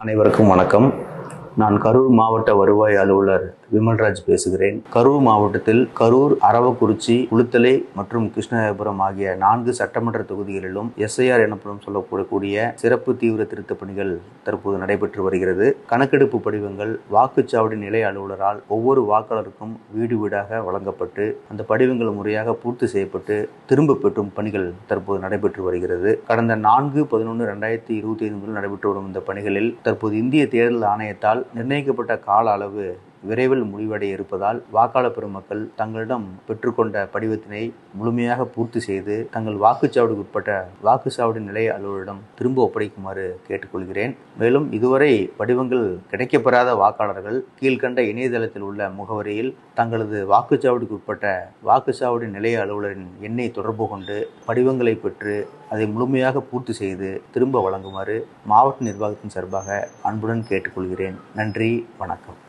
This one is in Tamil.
அனைவருக்கும் வணக்கம். நான் கரூர் மாவட்ட வருவாய் அலுவலர் விமல்ராஜ் பேசுகிறேன். கரூர் மாவட்டத்தில் கரூர், அரவக்குறிச்சி, குளித்தலை மற்றும் கிருஷ்ணராயபுரம் ஆகிய 4 சட்டமன்ற தொகுதிகளிலும் எஸ்ஐஆர் எனப்படும் சொல்லக்கூடிய சிறப்பு தீவிர திருத்த பணிகள் தற்போது நடைபெற்று வருகிறது. கணக்கெடுப்பு படிவங்கள் வாக்குச்சாவடி நிலைய அலுவலரால் ஒவ்வொரு வாக்காளருக்கும் வீடு வீடாக வழங்கப்பட்டு அந்த படிவங்கள் முறையாக பூர்த்தி செய்யப்பட்டு திரும்ப பெற்றும் பணிகள் தற்போது நடைபெற்று வருகிறது. கடந்த 4/11/2025 முதல் நடைபெற்று வரும் இந்த பணிகளில் தற்போது இந்திய தேர்தல் ஆணையத்தால் நிர்ணயிக்கப்பட்ட கால அளவு விரைவில் முடிவடைய இருப்பதால் வாக்காளர் பெருமக்கள் தங்களிடம் பெற்றுக்கொண்ட படிவத்தினை முழுமையாக பூர்த்தி செய்து தங்கள் வாக்குச்சாவடிக்கு உட்பட்ட வாக்குச்சாவடி நிலைய அலுவலரிடம் திரும்ப ஒப்படைக்குமாறு கேட்டுக்கொள்கிறேன். மேலும் இதுவரை படிவங்கள் கிடைக்கப்பெறாத வாக்காளர்கள் கீழ்கண்ட இணையதளத்தில் உள்ள முகவரியில் தங்களது வாக்குச்சாவடிக்கு உட்பட்ட வாக்குச்சாவடி நிலைய அலுவலரின் எண்ணை தொடர்பு கொண்டு படிவங்களை பெற்று அதை முழுமையாக பூர்த்தி செய்து திரும்ப வழங்குமாறு மாவட்ட நிர்வாகத்தின் சார்பாக அன்புடன் கேட்டுக்கொள்கிறேன். நன்றி, வணக்கம்.